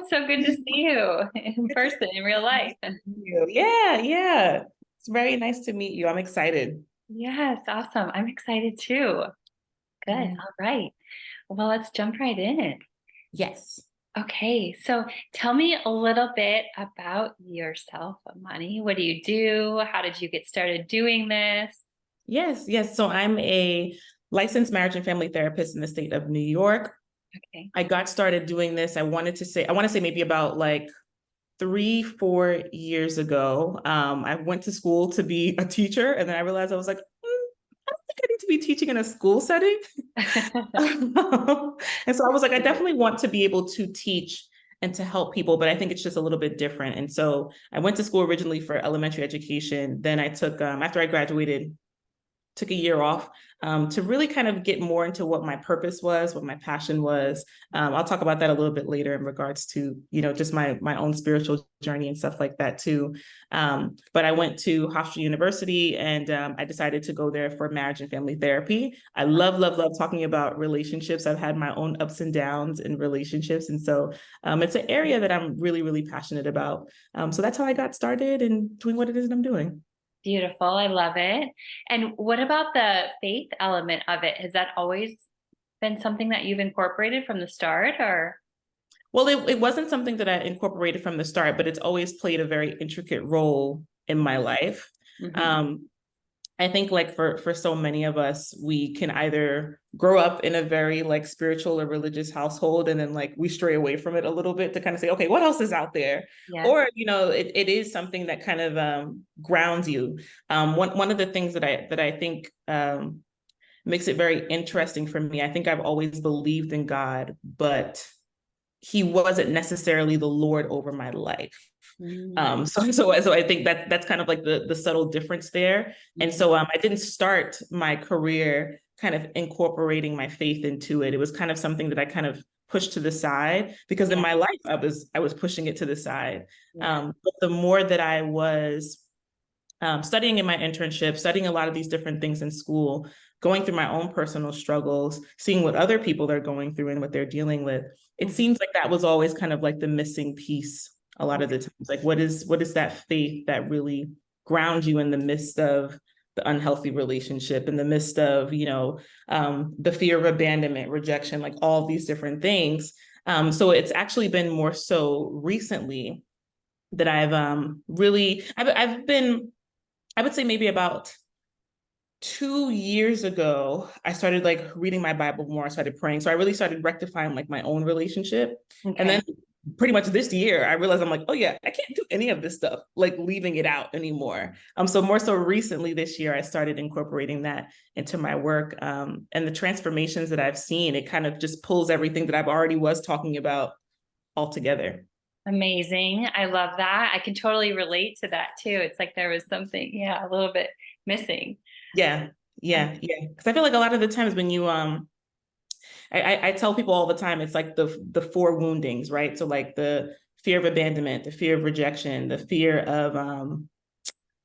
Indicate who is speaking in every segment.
Speaker 1: it's so good to see you in
Speaker 2: It's
Speaker 1: person, in real
Speaker 2: nice
Speaker 1: life.
Speaker 2: to meet you. Yeah, yeah. It's very nice to meet you. I'm excited.
Speaker 1: Yes, awesome. I'm excited too. Good.
Speaker 2: Yeah.
Speaker 1: All right. Well, let's jump right in.
Speaker 2: Yes.
Speaker 1: Okay, so tell me a little bit about yourself, Imani. What do you do? How did you get started doing this?
Speaker 2: Yes, yes. So I'm a licensed marriage and family therapist in the state of New York.
Speaker 1: Okay.
Speaker 2: I got started doing this. I want to say maybe about like 3, 4 years ago. I went to school to be a teacher, and then I realized I was like, I don't think I need to be teaching in a school setting. And so I was like, I definitely want to be able to teach and to help people, but I think it's just a little bit different. And so I went to school originally for elementary education. Then I took, after I graduated, took a year off to really kind of get more into what my purpose was, what my passion was. I'll talk about that a little bit later in regards to, just my own spiritual journey and stuff like that too. But I went to Hofstra University and I decided to go there for marriage and family therapy. I love, love, love talking about relationships. I've had my own ups and downs in relationships. And so it's an area that I'm really, really passionate about. So that's how I got started and doing what it is that I'm doing.
Speaker 1: Beautiful. I love it. And what about the faith element of it? Has that always been something that you've incorporated from the start or?
Speaker 2: Well, it wasn't something that I incorporated from the start, but it's always played a very intricate role in my life.
Speaker 1: Mhm.
Speaker 2: Um, I think like for so many of us, we can either grow up in a very like spiritual or religious household, and then like we stray away from it a little bit to kind of say, okay, what else is out there?
Speaker 1: Yes.
Speaker 2: Or, it is something that kind of grounds you. One of the things that I think makes it very interesting for me, I think I've always believed in God, but he wasn't necessarily the Lord over my life.
Speaker 1: Mm.
Speaker 2: So I think that's kind of like the subtle difference there. And
Speaker 1: Yeah.
Speaker 2: so I didn't start my career kind of incorporating my faith into it. It was kind of something that I kind of pushed to the side because in
Speaker 1: Yeah.
Speaker 2: my life I was pushing it to the side.
Speaker 1: Yeah.
Speaker 2: But the more that I was studying in my internship, studying a lot of these different things in school, going through my own personal struggles, seeing what other people are going through and what they're dealing with, it
Speaker 1: Mhm.
Speaker 2: seems like that was always kind of like the missing piece a lot of the times. Like what is that faith that really grounds you in the midst of the unhealthy relationship, in the midst of, the fear of abandonment, rejection, like all these different things. So it's actually been more so recently that I've been, I would say maybe about 2 years ago, I started like reading my Bible more. I started praying. So I really started rectifying like my own relationship. And
Speaker 1: Okay.
Speaker 2: then pretty much this year, I realized I'm like, oh yeah, I can't do any of this stuff, like leaving it out anymore. So more so recently this year, I started incorporating that into my work. And the transformations that I've seen, it kind of just pulls everything that I've already was talking about all together.
Speaker 1: Amazing. I love that. I can totally relate to that too. It's like there was something, yeah, a little bit missing.
Speaker 2: Yeah,
Speaker 1: Uh,
Speaker 2: yeah, yeah. Because I feel like a lot of the times when you I tell people all the time, it's like the four woundings, right? So like the fear of abandonment, the fear of rejection, the fear of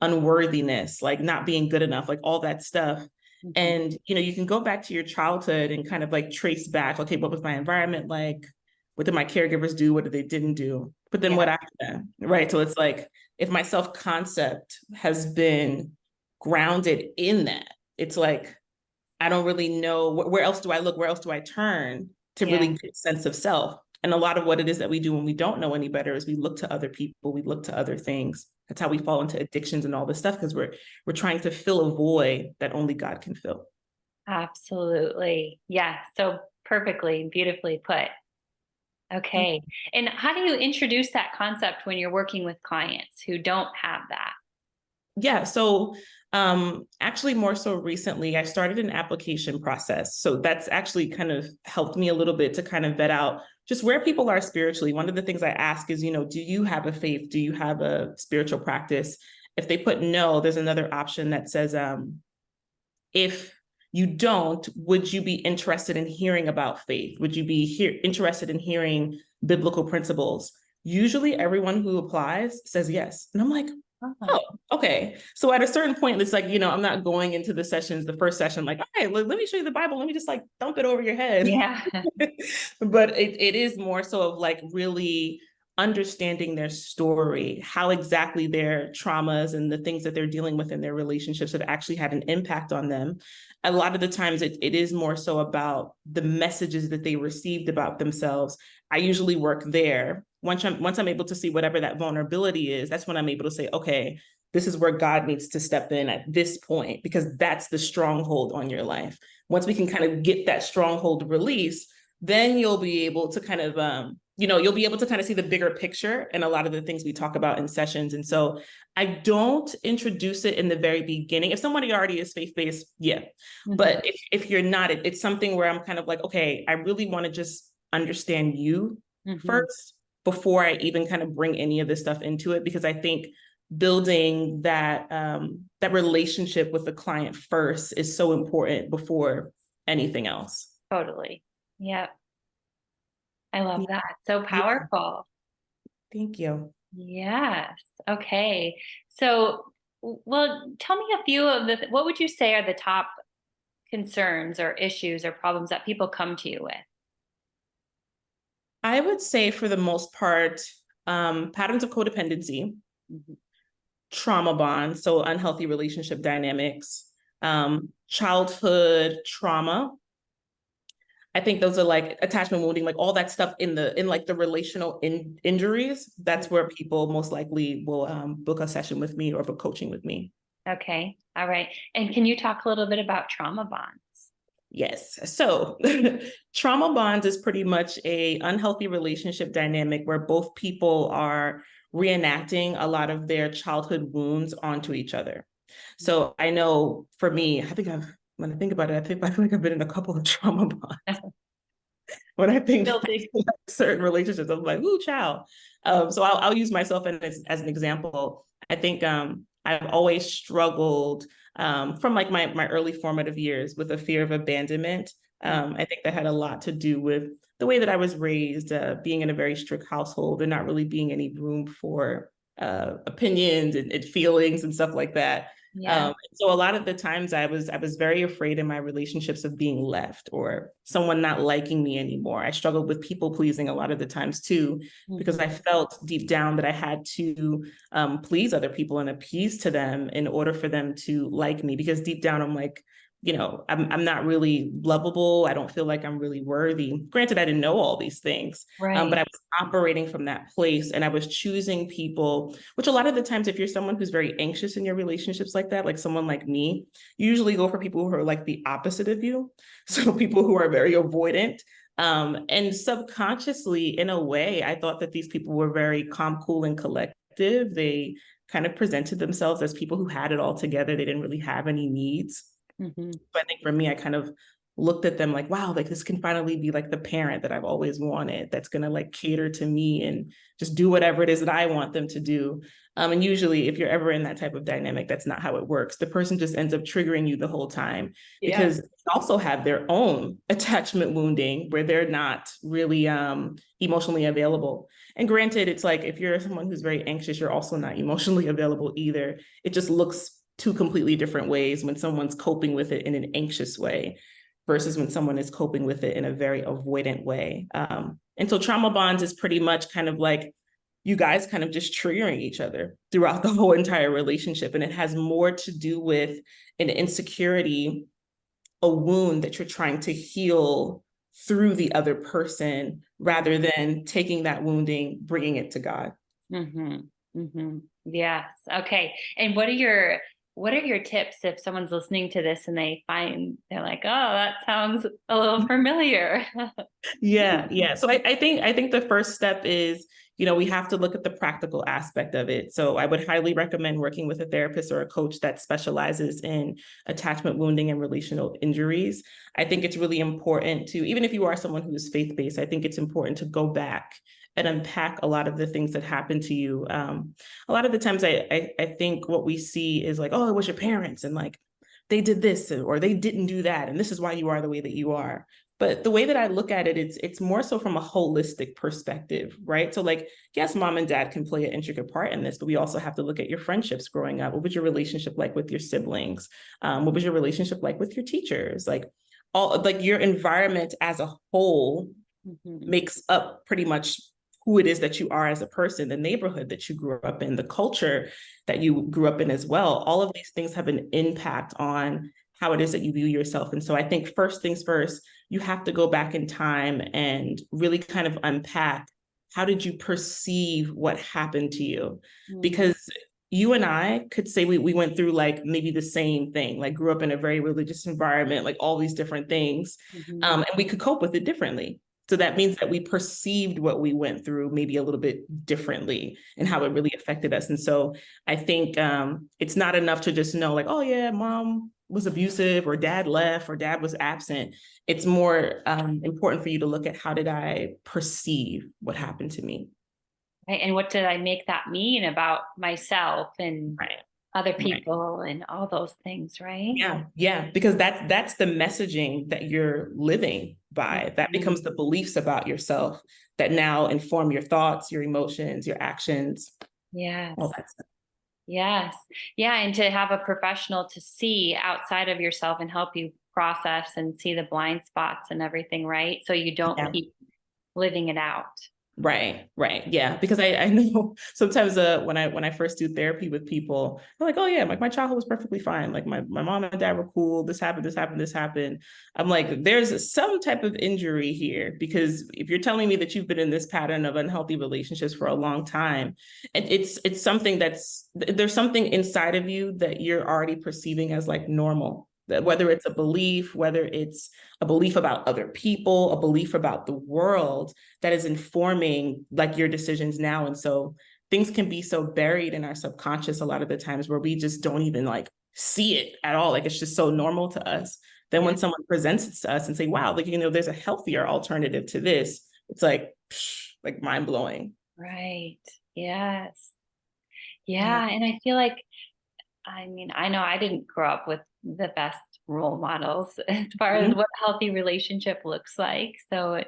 Speaker 2: unworthiness, like not being good enough, like all that stuff.
Speaker 1: mhm.
Speaker 2: And you can go back to your childhood and kind of like trace back, okay, what was my environment like? What did my caregivers do? What did they didn't do? But then
Speaker 1: Yeah.
Speaker 2: what after that? Right. So it's like if my self-concept has been grounded in that, it's like I don't really know where else do I look, where else do I turn to
Speaker 1: Yeah.
Speaker 2: really get a sense of self. And a lot of what it is that we do when we don't know any better is we look to other people, we look to other things. That's how we fall into addictions and all this stuff because we're trying to fill a void that only God can fill.
Speaker 1: Absolutely. Yeah. So perfectly, beautifully put. Okay. And how do you introduce that concept when you're working with clients who don't have that?
Speaker 2: Yeah, so actually more so recently I started an application process. So that's actually kind of helped me a little bit to kind of vet out just where people are spiritually. One of the things I ask is, do you have a faith? Do you have a spiritual practice? If they put no, there's another option that says if you don't, would you be interested in hearing about faith? Would you be interested in hearing biblical principles? Usually everyone who applies says yes. And I'm like,
Speaker 1: Oh,
Speaker 2: oh, okay. So at a certain point, it's like, I'm not going into the sessions, the first session, like, all right, let me show you the Bible. Let me just like dump it over your head.
Speaker 1: yeah.
Speaker 2: But it is more so of like really understanding their story, how exactly their traumas and the things that they're dealing with in their relationships have actually had an impact on them. A lot of the times it is more so about the messages that they received about themselves. I usually work there. Once I'm able to see whatever that vulnerability is, that's when I'm able to say, okay, this is where God needs to step in at this point, because that's the stronghold on your life. Once we can kind of get that stronghold released, then you'll be able to kind of you'll be able to kind of see the bigger picture and a lot of the things we talk about in sessions. And so I don't introduce it in the very beginning. If somebody already is faith-based, yeah. Mm-hmm. But if you're not, it's something where I'm kind of like, okay, I really want to just understand you first before I even kind of bring any of this stuff into it, because I think building that that relationship with the client first is so important before anything else.
Speaker 1: Totally. Yeah. I love that. So powerful.
Speaker 2: Thank you.
Speaker 1: Yes. Okay. So, well, tell me a few of what would you say are the top concerns or issues or problems that people come to you with?
Speaker 2: I would say for the most part, patterns of codependency, trauma bonds, so unhealthy relationship dynamics, childhood trauma. I think those are like attachment wounding, like all that stuff in like the relational injuries. That's where people most likely will book a session with me or book coaching with me.
Speaker 1: Okay. All right. And can you talk a little bit about trauma bonds?
Speaker 2: Yes. So trauma bonds is pretty much a unhealthy relationship dynamic where both people are reenacting a lot of their childhood wounds onto each other. So I know for me, when I think about it, I feel like I've been in a couple of trauma bonds. When I think certain relationships, I'm like, ooh, child. So I'll use myself as an example. I think I've always struggled from like my early formative years with a fear of abandonment. I think that had a lot to do with the way that I was raised, being in a very strict household and not really being any room for opinions and feelings and stuff like that.
Speaker 1: Yeah.
Speaker 2: So a lot of the times I was very afraid in my relationships of being left or someone not liking me anymore. I struggled with people pleasing a lot of the times too, because I felt deep down that I had to please other people and appease to them in order for them to like me, because deep down I'm like, I'm not really lovable. I don't feel like I'm really worthy. Granted, I didn't know all these things,
Speaker 1: right.
Speaker 2: But I was operating from that place and I was choosing people, which a lot of the times, if you're someone who's very anxious in your relationships like that, like someone like me, you usually go for people who are like the opposite of you. So people who are very avoidant. And subconsciously, in a way, I thought that these people were very calm, cool, and collective. They kind of presented themselves as people who had it all together. They didn't really have any needs. But I think for me, I kind of looked at them like, wow, like this can finally be like the parent that I've always wanted, that's going to like cater to me and just do whatever it is that I want them to do. And usually if you're ever in that type of dynamic, that's not how it works. The person just ends up triggering you the whole time because they also have their own attachment wounding where they're not really emotionally available. And granted, it's like, if you're someone who's very anxious, you're also not emotionally available either. It just looks two completely different ways when someone's coping with it in an anxious way versus when someone is coping with it in a very avoidant way. And so trauma bonds is pretty much kind of like you guys kind of just triggering each other throughout the whole entire relationship. And it has more to do with an insecurity, a wound that you're trying to heal through the other person rather than taking that wounding, bringing it to God.
Speaker 1: Yes. Okay. And what are your tips if someone's listening to this and they're like, oh, that sounds a little familiar?
Speaker 2: Yeah. So I think the first step is, we have to look at the practical aspect of it. So I would highly recommend working with a therapist or a coach that specializes in attachment wounding and relational injuries. I think it's really important to, even if you are someone who is faith-based, I think it's important to go back and unpack a lot of the things that happened to you. A lot of the times I think what we see is like, oh, it was your parents and like they did this or they didn't do that. And this is why you are the way that you are. But the way that I look at it, it's more so from a holistic perspective, right? So like, yes, mom and dad can play an intricate part in this, but we also have to look at your friendships growing up. What was your relationship like with your siblings? What was your relationship like with your teachers? Like all like your environment as a whole makes up pretty much who it is that you are as a person, the neighborhood that you grew up in, the culture that you grew up in as well. All of these things have an impact on how it is that you view yourself. And so I think first things first, you have to go back in time and really kind of unpack, how did you perceive what happened to you? Because you and I could say we went through like maybe the same thing, like grew up in a very religious environment, like all these different things, and we could cope with it differently. So that means that we perceived what we went through maybe a little bit differently and how it really affected us. And so I think it's not enough to just know like, oh yeah, mom was abusive or dad left or dad was absent. It's more important for you to look at, how did I perceive what happened to me?
Speaker 1: Right. And what did I make that mean about myself and
Speaker 2: Right.
Speaker 1: other
Speaker 2: Right.
Speaker 1: people and all those things, right?
Speaker 2: Yeah, because that's the messaging that you're living by. That becomes the beliefs about yourself that now inform your thoughts, your emotions, your actions,
Speaker 1: Yes.
Speaker 2: all that stuff.
Speaker 1: Yes. Yeah. And to have a professional to see outside of yourself and help you process and see the blind spots and everything, right? So you don't
Speaker 2: Yeah.
Speaker 1: keep living it out.
Speaker 2: Right. Yeah. Because I know sometimes when I first do therapy with people, they're like, oh yeah, like my childhood was perfectly fine. Like my mom and dad were cool. This happened, this happened, this happened. I'm like, there's some type of injury here, because if you're telling me that you've been in this pattern of unhealthy relationships for a long time, and it's something there's something inside of you that you're already perceiving as like normal. That whether it's a belief, whether it's a belief about other people, a belief about the world, that is informing like your decisions now. And so things can be so buried in our subconscious a lot of the times, where we just don't even like see it at all. Like it's just so normal to us. Then when someone presents it to us and say, wow, like, there's a healthier alternative to this, it's like mind blowing.
Speaker 1: Right. Yes. Yeah. And I feel like, I mean, I know I didn't grow up with the best role models as far as what healthy relationship looks like. So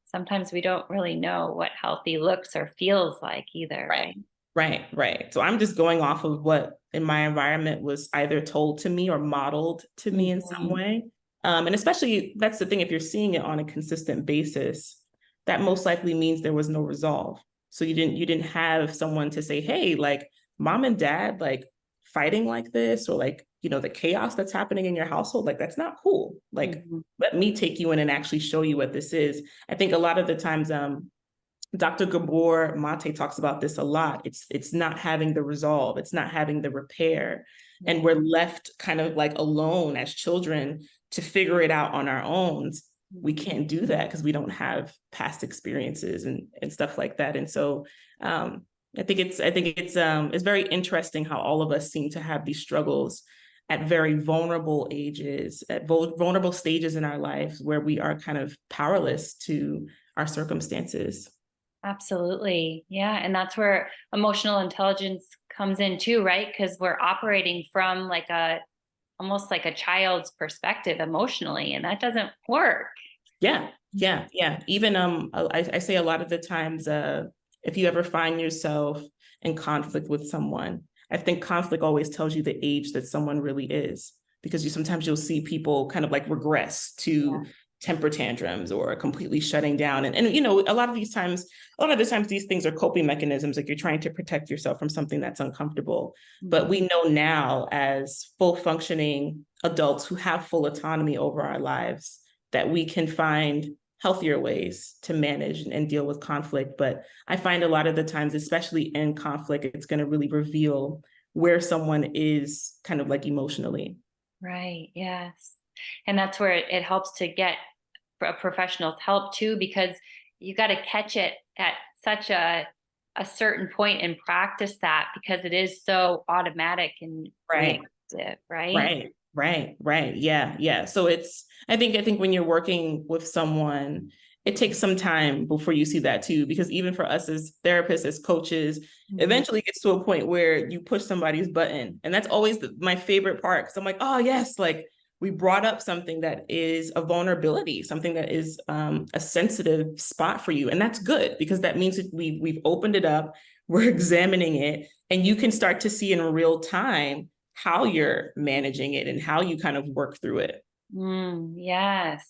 Speaker 1: sometimes we don't really know what healthy looks or feels like either, right?
Speaker 2: Right. So I'm just going off of what in my environment was either told to me or modeled to me in some way. And especially that's the thing, if you're seeing it on a consistent basis, that most likely means there was no resolve. So you didn't have someone to say, hey, like mom and dad, like fighting like this, or like, the chaos that's happening in your household, like that's not cool. Like, let me take you in and actually show you what this is. I think a lot of the times, Dr. Gabor Mate talks about this a lot. It's not having the resolve, it's not having the repair. And we're left kind of like alone as children to figure it out on our own. We can't do that because we don't have past experiences and stuff like that. And so I think it's very interesting how all of us seem to have these struggles at very vulnerable ages, at vulnerable stages in our lives, where we are kind of powerless to our circumstances.
Speaker 1: Absolutely. Yeah. And that's where emotional intelligence comes in too, right? Because we're operating from like almost like a child's perspective emotionally, and that doesn't work.
Speaker 2: Yeah. Even I say a lot of the times, if you ever find yourself in conflict with someone, I think conflict always tells you the age that someone really is, because sometimes you'll see people kind of like regress to temper tantrums or completely shutting down. And a lot of the times these things are coping mechanisms, like you're trying to protect yourself from something that's uncomfortable. But we know now, as full functioning adults who have full autonomy over our lives, that we can find healthier ways to manage and deal with conflict. But I find a lot of the times, especially in conflict, it's going to really reveal where someone is kind of like emotionally.
Speaker 1: Right. Yes. And that's where it helps to get a professional's help too, because you got to catch it at such a certain point and practice that, because it is so automatic and reactive, right?
Speaker 2: Right. Yeah. So I think when you're working with someone, it takes some time before you see that too, because even for us as therapists, as coaches, eventually it gets to a point where you push somebody's button. And that's always my favorite part. Cause I'm like, oh yes, like we brought up something that is a vulnerability, something that is a sensitive spot for you. And that's good, because that means that we've opened it up, we're examining it, and you can start to see in real time how you're managing it and how you kind of work through it.
Speaker 1: Yes.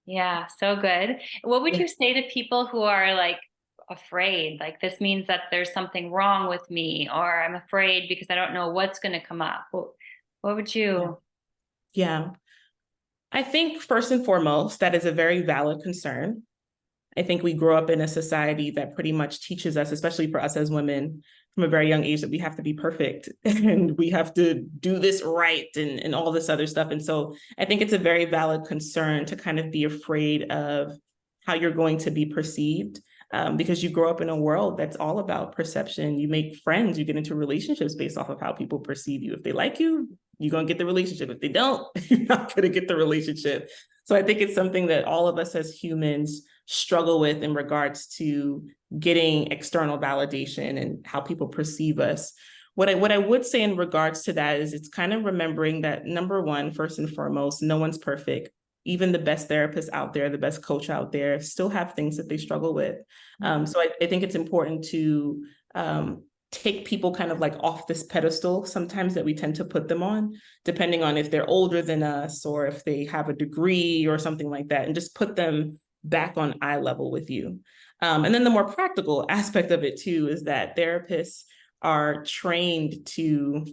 Speaker 1: Yeah. So good. What would you say to people who are like afraid. Like this means that there's something wrong with me, or I'm afraid because I don't know what's going to come up. What would
Speaker 2: Yeah.
Speaker 1: you?
Speaker 2: Yeah. I think first and foremost, that is a very valid concern. I think we grow up in a society that pretty much teaches us, especially for us as women, from a very young age, that we have to be perfect and we have to do this right and all this other stuff. And so I think it's a very valid concern to kind of be afraid of how you're going to be perceived, because you grow up in a world that's all about perception. You make friends, you get into relationships based off of how people perceive you. If they like you, you're going to get the relationship. If they don't, you're not going to get the relationship. So I think it's something that all of us as humans struggle with in regards to getting external validation and how people perceive us. What I would say in regards to that is it's kind of remembering that, number one, first and foremost, no one's perfect. Even the best therapists out there, the best coach out there, still have things that they struggle with. So I think it's important to take people kind of like off this pedestal sometimes that we tend to put them on, depending on if they're older than us or if they have a degree or something like that, and just put them back on eye level with you. And then the more practical aspect of it too is that therapists are trained to,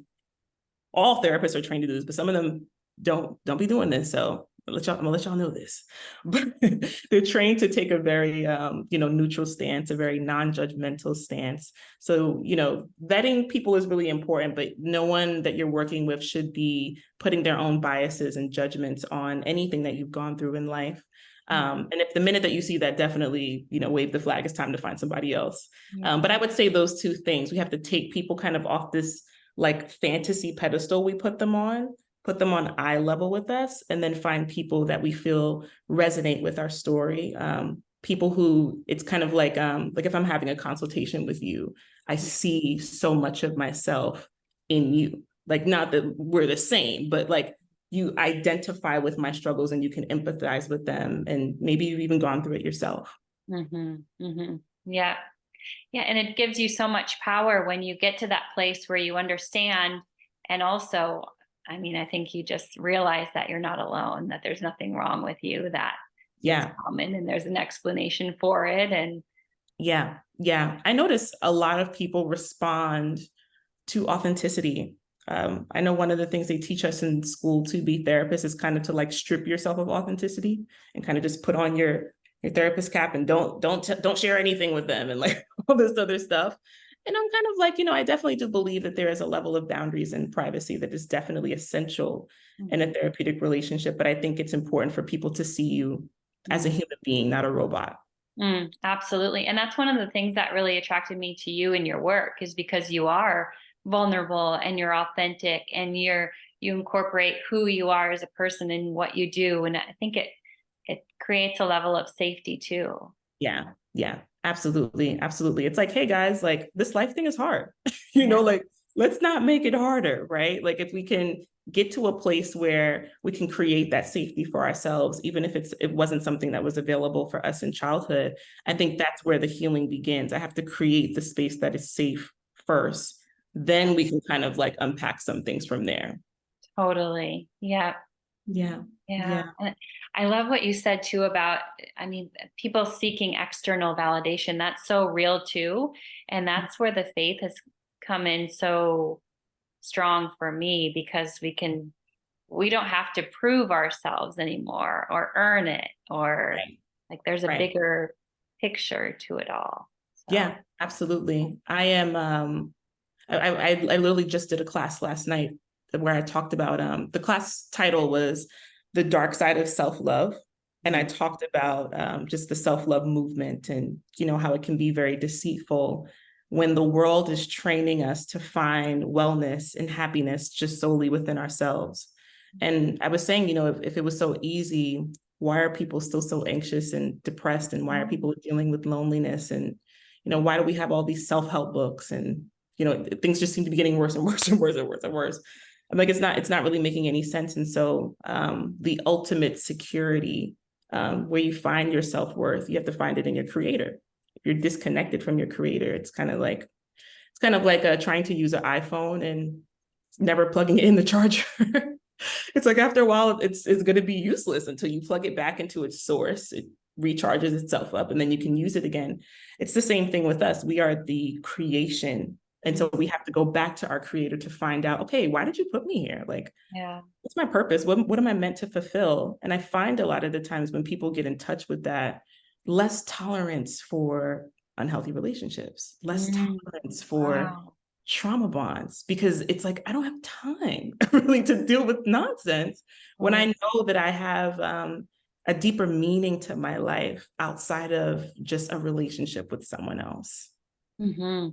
Speaker 2: all therapists are trained to do this, but some of them don't be doing this. So I'm gonna let y'all know this. But they're trained to take a very neutral stance, a very non-judgmental stance. So, vetting people is really important, but no one that you're working with should be putting their own biases and judgments on anything that you've gone through in life. And if the minute that you see that, definitely, wave the flag, it's time to find somebody else. But I would say those two things, we have to take people kind of off this like fantasy pedestal we put them on eye level with us, and then find people that we feel resonate with our story. People who it's kind of like if I'm having a consultation with you, I see so much of myself in you. Like, not that we're the same, but like you identify with my struggles and you can empathize with them. And maybe you've even gone through it yourself.
Speaker 1: Yeah. Yeah. And it gives you so much power when you get to that place where you understand. And also, I mean, I think you just realize that you're not alone, that there's nothing wrong with you, that it's
Speaker 2: Yeah.
Speaker 1: common and there's an explanation for it. And
Speaker 2: Yeah. Yeah. I notice a lot of people respond to authenticity. I know one of the things they teach us in school to be therapists is kind of to like strip yourself of authenticity and kind of just put on your therapist cap and don't share anything with them and like all this other stuff. And I'm kind of like, I definitely do believe that there is a level of boundaries and privacy that is definitely essential in a therapeutic relationship. But I think it's important for people to see you as a human being, not a robot.
Speaker 1: Absolutely. And that's one of the things that really attracted me to you and your work, is because you are vulnerable and you're authentic and you incorporate who you are as a person and what you do. And I think it creates a level of safety too.
Speaker 2: Yeah. Yeah. Absolutely. Absolutely. It's like, hey guys, like this life thing is hard.
Speaker 1: Yeah.
Speaker 2: Like let's not make it harder, right? Like if we can get to a place where we can create that safety for ourselves, even if it wasn't something that was available for us in childhood, I think that's where the healing begins. I have to create the space that is safe first. Then we can kind of like unpack some things from there.
Speaker 1: Totally. Yeah.
Speaker 2: Yeah.
Speaker 1: Yeah.
Speaker 2: Yeah.
Speaker 1: And I love what you said too about, I mean, people seeking external validation. That's so real too. And that's where the faith has come in so strong for me, because we don't have to prove ourselves anymore or earn it, or
Speaker 2: Right.
Speaker 1: like there's a
Speaker 2: Right.
Speaker 1: bigger picture to it all. So.
Speaker 2: Yeah, absolutely. I am I literally just did a class last night where I talked about the class title was The Dark Side of Self-Love. And I talked about just the self-love movement and how it can be very deceitful when the world is training us to find wellness and happiness just solely within ourselves. And I was saying, if it was so easy, why are people still so anxious and depressed? And why are people dealing with loneliness? And, why do we have all these self-help books? And, things just seem to be getting worse and worse and worse and worse and worse. I'm like, it's not really making any sense. And so the ultimate security, where you find your self-worth, you have to find it in your creator. If you're disconnected from your creator, it's kind of like trying to use an iPhone and never plugging it in the charger. It's like after a while, it's going to be useless until you plug it back into its source. recharges itself up and then you can use it again. It's the same thing with us. We are the creation. And so we have to go back to our creator to find out, okay, why did you put me here? Like,
Speaker 1: Yeah.
Speaker 2: what's my purpose? What am I meant to fulfill? And I find a lot of the times when people get in touch with that, less tolerance for unhealthy relationships, less tolerance for
Speaker 1: Wow.
Speaker 2: trauma bonds, because it's like, I don't have time really to deal with nonsense when I know that I have a deeper meaning to my life outside of just a relationship with someone else.
Speaker 1: Mm-hmm.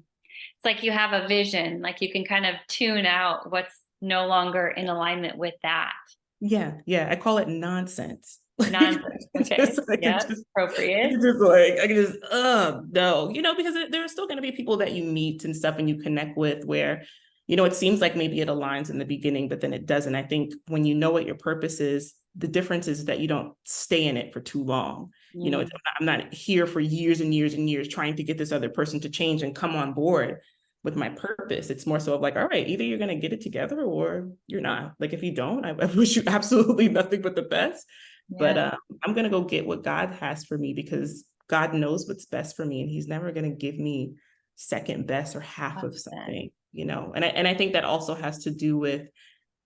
Speaker 1: It's like you have a vision, like you can kind of tune out what's no longer in alignment with that.
Speaker 2: Yeah, yeah. I call it nonsense. Like,
Speaker 1: Nonsense. Okay. Yeah, appropriate.
Speaker 2: I can just, no, because there are still going to be people that you meet and stuff and you connect with where, it seems like maybe it aligns in the beginning, but then it doesn't. I think when you know what your purpose is, the difference is that you don't stay in it for too long. I'm not here for years and years and years trying to get this other person to change and come on board with my purpose. It's more so of like, all right, either you're going to get it together or you're not. Like, if you don't, I wish you absolutely nothing but the best. But I'm going to go get what God has for me because God knows what's best for me. And he's never going to give me second best or half of something, And I think that also has to do with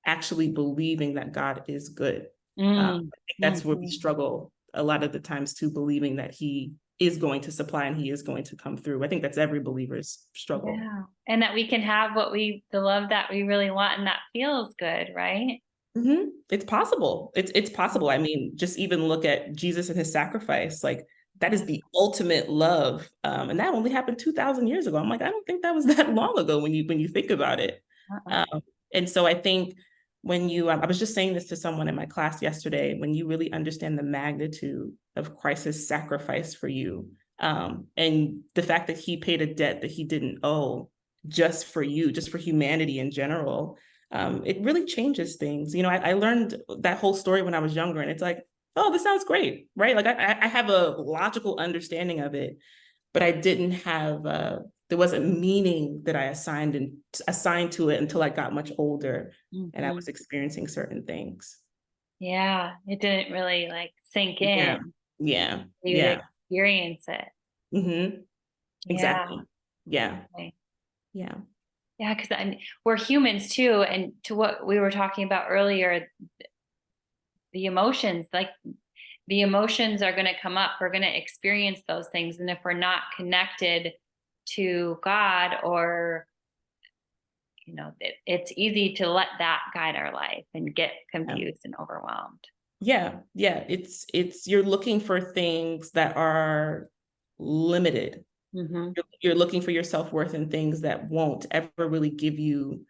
Speaker 2: actually believing that God is good. I think that's where we struggle a lot of the times too, believing that he is going to supply and he is going to come through. I think that's every believer's struggle.
Speaker 1: Yeah. And that we can have the love that we really want and that feels good, right?
Speaker 2: Mm-hmm. It's possible. It's possible. I mean, just even look at Jesus and his sacrifice. Like, that is the ultimate love. And that only happened 2,000 years ago. I'm like, I don't think that was that long ago when you think about it. And so I think when I was just saying this to someone in my class yesterday, when you really understand the magnitude of Christ's sacrifice for you, and the fact that he paid a debt that he didn't owe just for you, just for humanity in general, it really changes things. I learned that whole story when I was younger, and it's like, oh, this sounds great, right? Like I have a logical understanding of it, but I didn't have there wasn't meaning that I assigned to it until I got much older and I was experiencing certain things.
Speaker 1: Yeah, it didn't really like sink
Speaker 2: Yeah,
Speaker 1: in.
Speaker 2: yeah,
Speaker 1: You'd
Speaker 2: yeah.
Speaker 1: experience it.
Speaker 2: Mm-hmm. Exactly. Yeah,
Speaker 1: Okay.
Speaker 2: yeah.
Speaker 1: Yeah, because we're humans too, and to what we were talking about earlier, the emotions, like the emotions are going to come up. We're going to experience those things, and if we're not connected to God, or it's easy to let that guide our life and get confused and overwhelmed.
Speaker 2: Yeah, yeah. It's you're looking for things that are limited. You're looking for your self-worth in things that won't ever really give you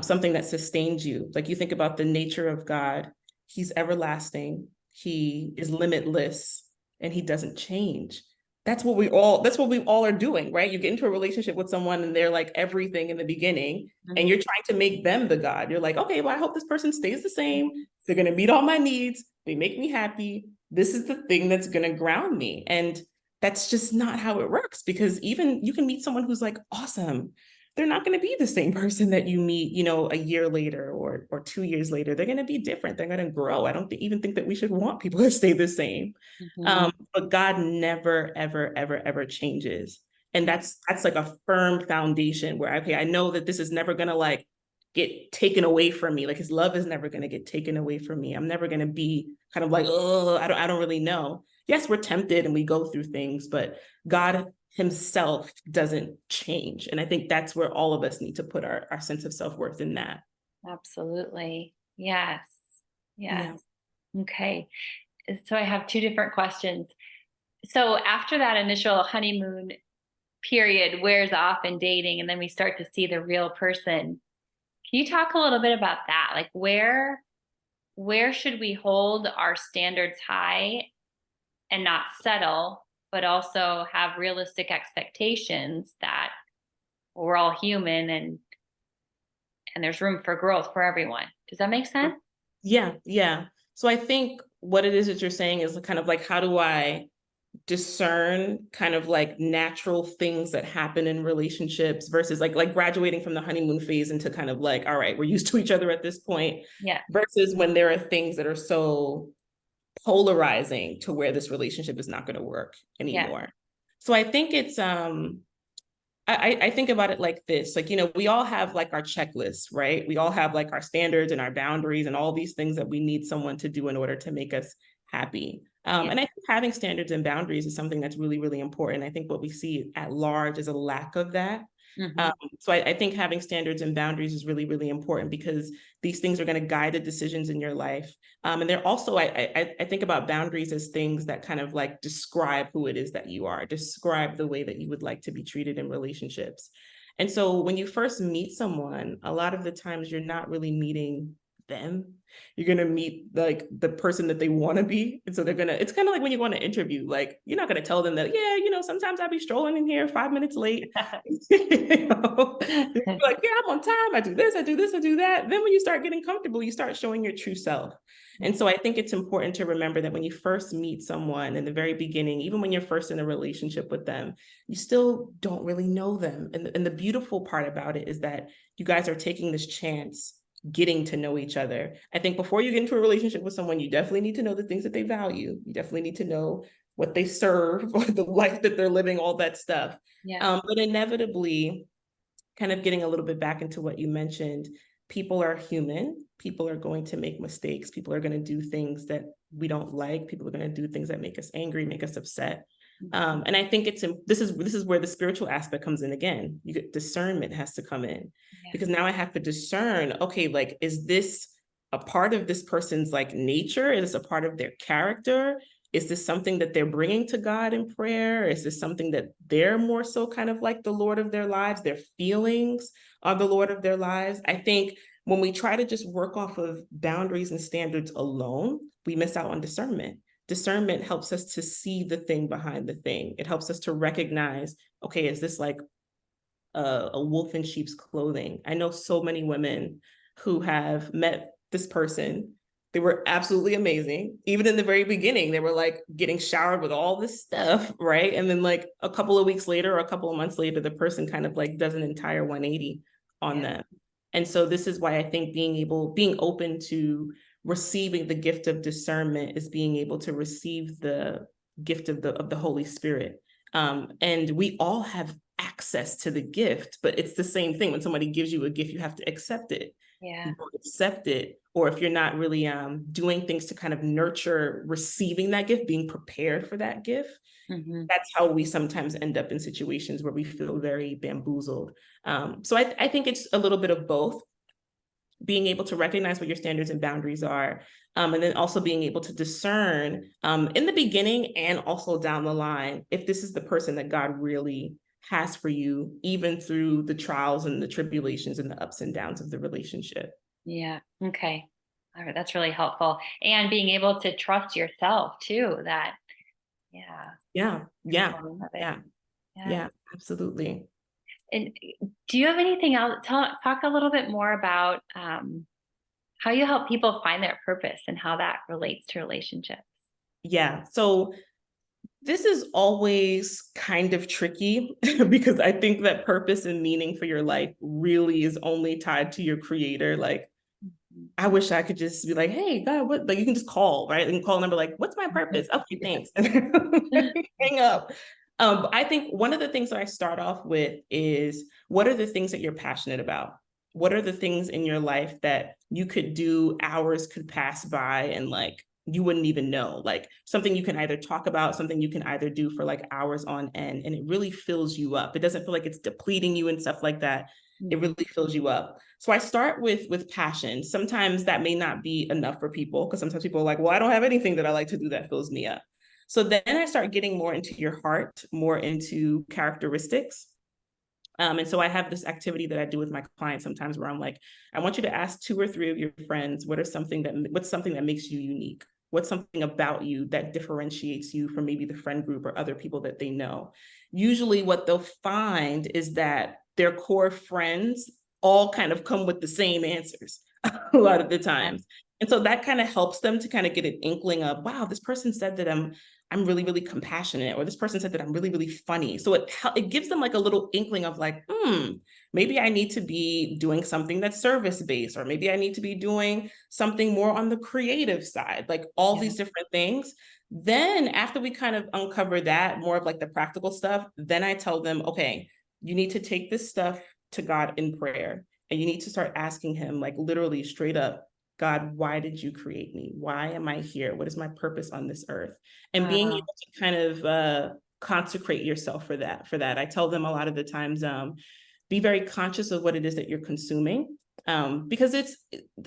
Speaker 2: something that sustains you. Like, you think about the nature of God, he's everlasting, he is limitless, and he doesn't change. That's what we all are doing, right? You get into a relationship with someone and they're like everything in the beginning, and you're trying to make them the God. You're like, okay, well, I hope this person stays the same. They're going to meet all my needs. They make me happy. This is the thing that's going to ground me. And that's just not how it works, because even you can meet someone who's like awesome. They're not going to be the same person that you meet, a year later or 2 years later. They're going to be different. They're going to grow. I don't even think that we should want people to stay the same. But God never, ever, ever, ever changes. And that's like a firm foundation where, okay, I know that this is never going to like get taken away from me. Like, his love is never going to get taken away from me. I'm never going to be kind of like, oh, I don't really know. Yes, we're tempted and we go through things, but God himself doesn't change. And I think that's where all of us need to put our sense of self-worth in that.
Speaker 1: Absolutely. Yes.
Speaker 2: Yeah.
Speaker 1: Okay. So I have two different questions. So after that initial honeymoon period wears off in dating, and then we start to see the real person, can you talk a little bit about that? Like, where should we hold our standards high and not settle, but also have realistic expectations that we're all human and there's room for growth for everyone? Does that make sense?
Speaker 2: Yeah, yeah. So I think what it is that you're saying is kind of like, how do I discern kind of like natural things that happen in relationships versus like graduating from the honeymoon phase into kind of like, all right, we're used to each other at this point.
Speaker 1: Yeah.
Speaker 2: Versus when there are things that are so polarizing to where this relationship is not going to work
Speaker 1: Yeah.
Speaker 2: anymore. So I think it's I think about it like this, like, you know, we all have like our checklists, right? We all have like our standards and our boundaries and all these things that we need someone to do in order to make us happy.
Speaker 1: Yeah.
Speaker 2: And I think having standards and boundaries is something that's really, really important. I think what we see at large is a lack of that.
Speaker 1: Mhm.
Speaker 2: So I think having standards and boundaries is really, really important because these things are going to guide the decisions in your life. And they're also, I think about boundaries as things that kind of like describe who it is that you are, describe the way that you would like to be treated in relationships. And so when you first meet someone, a lot of the times you're not really meeting them. You're gonna meet like the person that they want to be. And so they're gonna, it's kind of like when you go on an interview, like you're not gonna tell them that, yeah, you know, sometimes I'll be strolling in here 5 minutes late. You know? You're like, yeah, I'm on time. I do this, I do this, I do that. Then when you start getting comfortable, you start showing your true self. And so I think it's important to remember that when you first meet someone in the very beginning, even when you're first in a relationship with them, you still don't really know them. And the beautiful part about it is that you guys are taking this chance getting to know each other. I think before you get into a relationship with someone, you definitely need to know the things that they value. You definitely need to know what they serve or the life that they're living, all that stuff.
Speaker 1: Yeah.
Speaker 2: But inevitably, kind of getting a little bit back into what you mentioned, people are human. People are going to make mistakes. People are going to do things that we don't like. People are going to do things that make us angry, make us upset. And I think this is where the spiritual aspect comes in again. You get discernment has to come in
Speaker 1: Yeah.
Speaker 2: because now I have to discern, okay, like, is this a part of this person's like nature? Is this a part of their character? Is this something that they're bringing to God in prayer? Is this something that they're more so kind of like the Lord of their lives? Their feelings are the Lord of their lives. I think when we try to just work off of boundaries and standards alone, we miss out on discernment. Discernment helps us to see the thing behind the thing. It helps us to recognize, okay, is this like a wolf in sheep's clothing? I know so many women who have met this person. They were absolutely amazing. Even in the very beginning, they were like getting showered with all this stuff, right? And then like a couple of weeks later or a couple of months later, the person kind of like does an entire 180 on them. And so this is why I think being open to receiving the gift of discernment is being able to receive the gift of the Holy Spirit. And we all have access to the gift, but it's the same thing. When somebody gives you a gift, you have to accept it.
Speaker 1: Yeah.
Speaker 2: You don't accept it, or if you're not really doing things to kind of nurture receiving that gift, being prepared for that gift, that's how we sometimes end up in situations where we feel very bamboozled. So I think it's a little bit of both, being able to recognize what your standards and boundaries are, and then also being able to discern in the beginning and also down the line if this is the person that God really has for you, even through the trials and the tribulations and the ups and downs of the relationship.
Speaker 1: Yeah. Okay. All right. That's really helpful. And being able to trust yourself too, that, yeah,
Speaker 2: Yeah, yeah,
Speaker 1: component of it.
Speaker 2: yeah,
Speaker 1: Yeah.
Speaker 2: yeah, absolutely.
Speaker 1: And do you have anything else? Talk a little bit more about how you help people find their purpose and how that relates to relationships.
Speaker 2: Yeah. So this is always kind of tricky because I think that purpose and meaning for your life really is only tied to your creator. Like, I wish I could just be like, hey, God, what? Like, you can just call, right? And call a number like, what's my purpose? Okay, thanks. Hang up. I think one of the things that I start off with is, what are the things that you're passionate about? What are the things in your life that you could do, hours could pass by and like you wouldn't even know? Like something you can either talk about, something you can either do for like hours on end, and it really fills you up. It doesn't feel like it's depleting you and stuff like that. It really fills you up. So I start with passion. Sometimes that may not be enough for people because sometimes people are like, well, I don't have anything that I like to do that fills me up. So then I start getting more into your heart, more into characteristics. And so I have this activity that I do with my clients sometimes where I'm like, I want you to ask 2 or 3 of your friends, what's something that makes you unique? What's something about you that differentiates you from maybe the friend group or other people that they know? Usually what they'll find is that their core friends all kind of come with the same answers a lot of the times. And so that kind of helps them to kind of get an inkling of, wow, this person said that I'm really, really compassionate, or this person said that I'm really, really funny. So it gives them like a little inkling of like, maybe I need to be doing something that's service-based, or maybe I need to be doing something more on the creative side, like all
Speaker 1: Yeah.
Speaker 2: these different things. Then after we kind of uncover that, more of like the practical stuff, then I tell them, okay, you need to take this stuff to God in prayer, and you need to start asking him, like literally straight up, God, why did you create me? Why am I here? What is my purpose on this earth? And being able
Speaker 1: Wow.
Speaker 2: to kind of consecrate yourself for that. I tell them a lot of the times, be very conscious of what it is that you're consuming. Because it's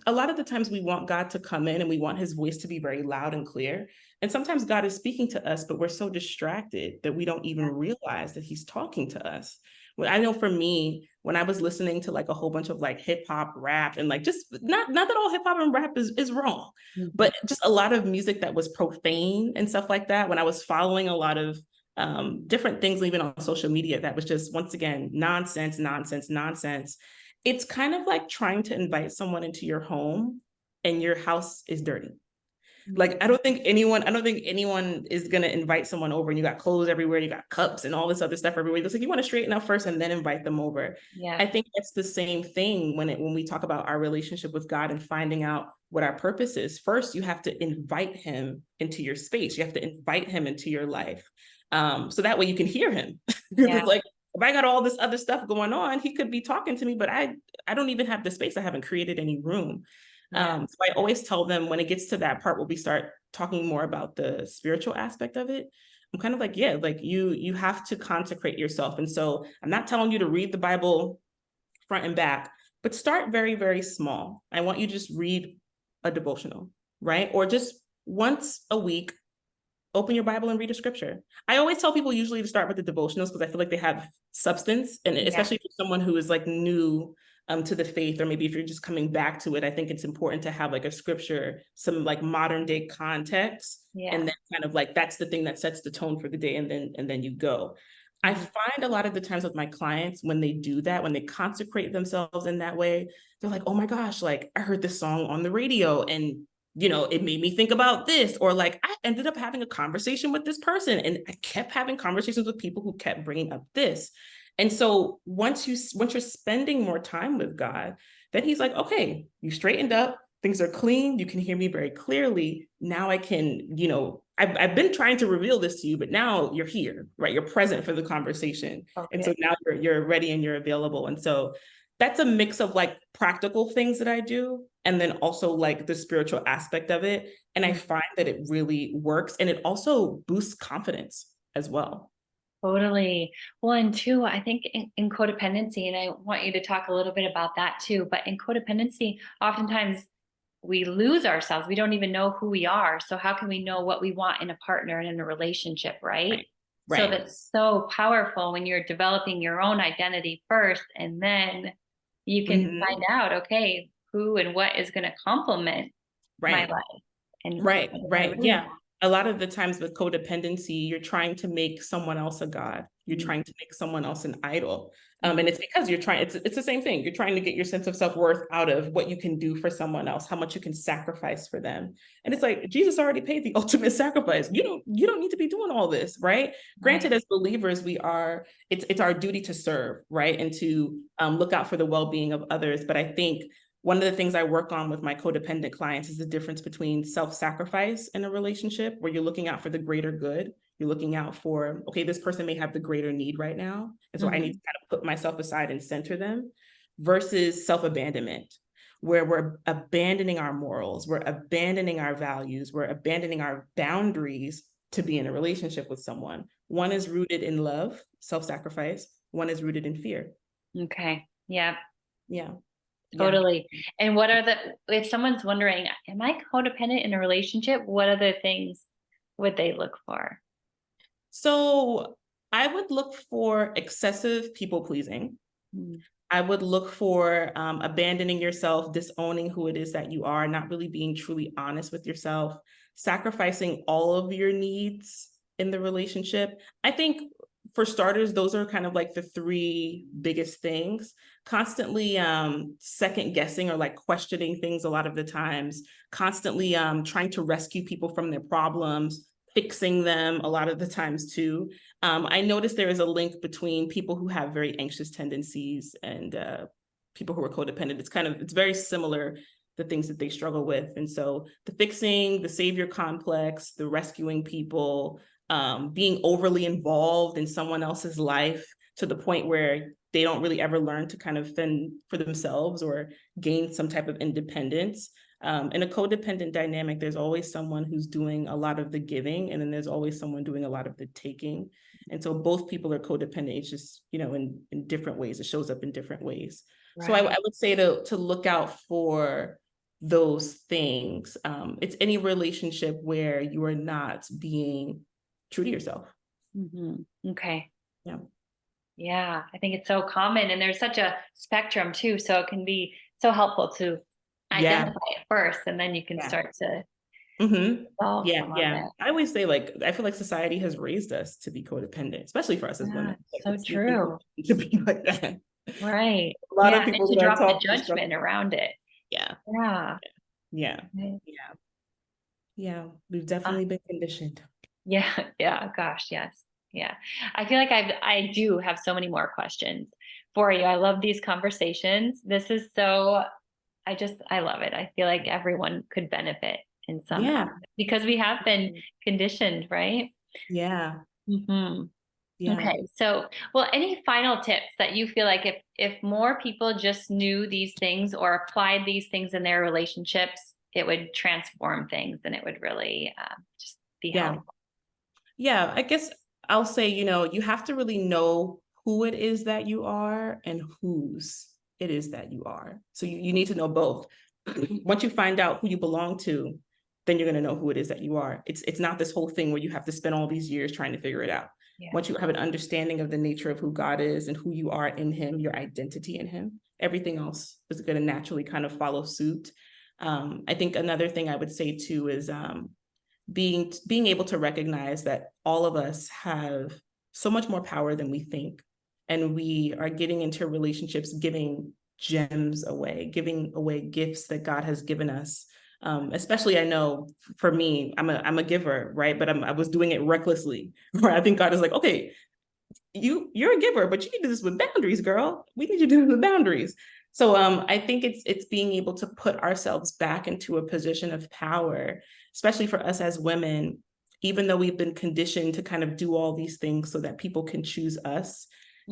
Speaker 2: a lot of the times we want God to come in and we want his voice to be very loud and clear. And sometimes God is speaking to us, but we're so distracted that we don't even realize that he's talking to us. Well, I know for me, when I was listening to like a whole bunch of like hip hop, rap, and like just not that all hip hop and rap is wrong,
Speaker 1: Mhm.
Speaker 2: but just a lot of music that was profane and stuff like that. When I was following a lot of different things, even on social media, that was just, once again, nonsense, nonsense, nonsense. It's kind of like trying to invite someone into your home and your house is dirty. Like, I don't think anyone is gonna invite someone over and you got clothes everywhere, you got cups and all this other stuff everywhere. It's like you want to straighten up first and then invite them over.
Speaker 1: Yeah.
Speaker 2: I think that's the same thing when we talk about our relationship with God and finding out what our purpose is. First, you have to invite him into your space. You have to invite him into your life. So that way you can hear him. Because
Speaker 1: Yeah.
Speaker 2: it's like, if I got all this other stuff going on, he could be talking to me, but I don't even have the space. I haven't created any room.
Speaker 1: Yeah.
Speaker 2: So I always tell them, when it gets to that part where we start talking more about the spiritual aspect of it, I'm kind of like, yeah, like you have to consecrate yourself. And so I'm not telling you to read the Bible front and back, but start very, very small. I want you to just read a devotional, right? Or just once a week, open your Bible and read a scripture. I always tell people usually to start with the devotionals because I feel like they have substance, and
Speaker 1: Yeah.
Speaker 2: especially for someone who is like new to the faith, or maybe if you're just coming back to it, I think it's important to have like a scripture, some like modern day context, and
Speaker 1: Yeah.
Speaker 2: then kind of like that's the thing that sets the tone for the day, and then you go. I
Speaker 1: Mhm.
Speaker 2: find a lot of the times with my clients, when they do that, when they consecrate themselves in that way, they're like, oh my gosh, like I heard this song on the radio and it made me think about this, or like I ended up having a conversation with this person and I kept having conversations with people who kept bringing up this. And so once you're spending more time with God, then he's like, okay, you straightened up, things are clean, you can hear me very clearly. Now I can, I've been trying to reveal this to you, but now you're here, right? You're present for the conversation. And so
Speaker 1: Okay.
Speaker 2: now you're ready and you're available. And so that's a mix of like practical things that I do and then also like the spiritual aspect of it. And I
Speaker 1: Mhm.
Speaker 2: find that it really works, and it also boosts confidence as well.
Speaker 1: Totally. Well, and two, I think in codependency, and I want you to talk a little bit about that too, but in codependency, oftentimes we lose ourselves. We don't even know who we are. So how can we know what we want in a partner and in a relationship, right?
Speaker 2: Right.
Speaker 1: So
Speaker 2: Right.
Speaker 1: that's so powerful when you're developing your own identity first, and then you can
Speaker 2: Mhm.
Speaker 1: find out, okay, who and what is going to complement my
Speaker 2: Right.
Speaker 1: life and
Speaker 2: Right,
Speaker 1: what I
Speaker 2: right.
Speaker 1: really
Speaker 2: Yeah.
Speaker 1: want.
Speaker 2: A lot of the times with codependency, you're trying to make someone else a god. You're
Speaker 1: Mhm.
Speaker 2: trying to make someone else an idol.
Speaker 1: Mhm.
Speaker 2: And it's because it's the same thing. You're trying to get your sense of self-worth out of what you can do for someone else, how much you can sacrifice for them. And it's like Jesus already paid the ultimate sacrifice. You don't need to be doing all this, right?
Speaker 1: Right.
Speaker 2: Granted, as believers, it's our duty to serve, right? And to look out for the well-being of others. But I think one of the things I work on with my codependent clients is the difference between self-sacrifice in a relationship, where you're looking out for the greater good. You're looking out for, okay, this person may have the greater need right now. And so I need
Speaker 1: Mhm.
Speaker 2: to kind of put myself aside and center them, versus self-abandonment, where we're abandoning our morals, we're abandoning our values, we're abandoning our boundaries to be in a relationship with someone. One is rooted in love, self-sacrifice. One is rooted in fear.
Speaker 1: Okay. Yeah.
Speaker 2: Yeah. Yeah.
Speaker 1: Totally. And if someone's wondering, am I codependent in a relationship? What other things would they look for?
Speaker 2: So I would look for excessive people pleasing.
Speaker 1: Mm.
Speaker 2: I would look for abandoning yourself, disowning who it is that you are, not really being truly honest with yourself, sacrificing all of your needs in the relationship. I think for starters, those are kind of like the three biggest things. Constantly second guessing or like questioning things a lot of the times, constantly trying to rescue people from their problems, fixing them a lot of the times too. I noticed there is a link between people who have very anxious tendencies and people who are codependent. It's very similar, the things that they struggle with. And so the fixing, the savior complex, the rescuing people, being overly involved in someone else's life to the point where they don't really ever learn to kind of fend for themselves or gain some type of independence. In a codependent dynamic, there's always someone who's doing a lot of the giving, and then there's always someone doing a lot of the taking. And so both people are codependent. It's just, in different ways. It shows up in different ways. Right. So I would say to look out for those things. It's any relationship where you are not being true to yourself.
Speaker 1: Mm-hmm. Okay.
Speaker 2: Yeah.
Speaker 1: Yeah, I think it's so common, and there's such a spectrum too. So it can be so helpful to identify it first, and then you can start to solve some of it.
Speaker 2: I always say, I feel like society has raised us to be codependent, especially for us as women.
Speaker 1: So true.
Speaker 2: To be like that.
Speaker 1: Right.
Speaker 2: A lot of people
Speaker 1: and to drop the judgment around it.
Speaker 2: Yeah. We've definitely been conditioned.
Speaker 1: Yeah. Gosh, yes. Yeah. I feel like I do have so many more questions for you. I love these conversations. This is so, I love it. I feel like everyone could benefit in some because we have been conditioned, right?
Speaker 2: Yeah.
Speaker 1: Mm-hmm. Yeah. Okay. So, well, any final tips that you feel like if more people just knew these things or applied these things in their relationships, it would transform things and it would really just be helpful.
Speaker 2: Yeah. I guess I'll say, you have to really know who it is that you are and whose it is that you are. So you need to know both. Once you find out who you belong to, then you're going to know who it is that you are. It's not this whole thing where you have to spend all these years trying to figure it out. Yeah. Once you have an understanding of the nature of who God is and who you are in him, your identity in him, everything else is going to naturally kind of follow suit. I think another thing I would say too is being able to recognize that all of us have so much more power than we think. And we are getting into relationships, giving gems away, giving away gifts that God has given us. Especially, I know for me, I'm a giver, right? But I was doing it recklessly. Where I think God is like, okay, you're a giver, but you need to do this with boundaries, girl. We need you to do it with boundaries. So I think it's being able to put ourselves back into a position of power, especially for us as women, even though we've been conditioned to kind of do all these things so that people can choose us.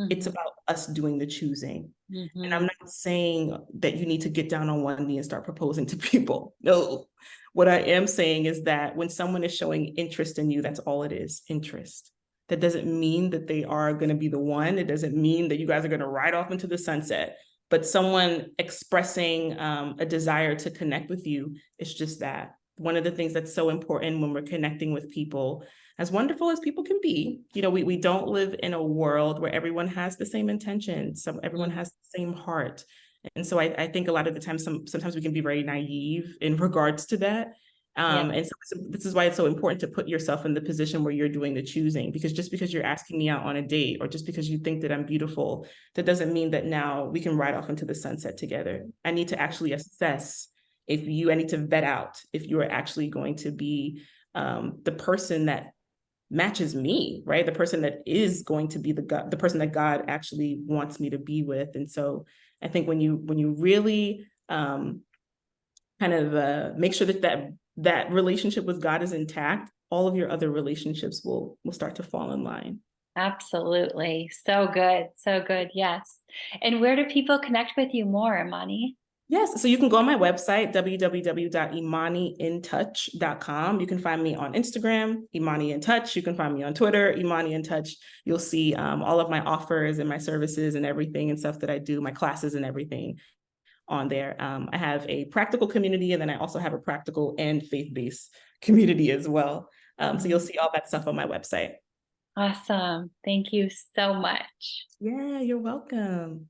Speaker 2: It's about us doing the choosing. And I'm not saying that you need to get down on one knee and start proposing to people. No, what I am saying is that when someone is showing interest in you, that's all it is, interest. That doesn't mean that they are going to be the one. It doesn't mean that you guys are going to ride off into the sunset. But someone expressing a desire to connect with you, it's just that. One of the things that's so important when we're connecting with people, as wonderful as people can be, we don't live in a world where everyone has the same intentions. Everyone has the same heart. And so I think a lot of the time, sometimes we can be very naive in regards to that. And so this is why it's so important to put yourself in the position where you're doing the choosing, because just because you're asking me out on a date or just because you think that I'm beautiful, that doesn't mean that now we can ride off into the sunset together. I need to actually assess I need to vet out if you are actually going to be the person that matches me, right? The person that is going to be the person that God actually wants me to be with. And so I think when you really kind of make sure that relationship with God is intact, all of your other relationships will start to fall in line.
Speaker 1: Absolutely. So good. So good. Yes. And where do people connect with you more, Imani?
Speaker 2: Yes. So you can go on my website, www.imaninTouch.com. You can find me on Instagram, Imani in Touch. You can find me on Twitter, Imani in Touch. You'll see all of my offers and my services and everything and stuff that I do, my classes and everything on there. I have a practical community, and then I also have a practical and faith-based community as well. So you'll see all that stuff on my website.
Speaker 1: Awesome. Thank you so much.
Speaker 2: Yeah, you're welcome.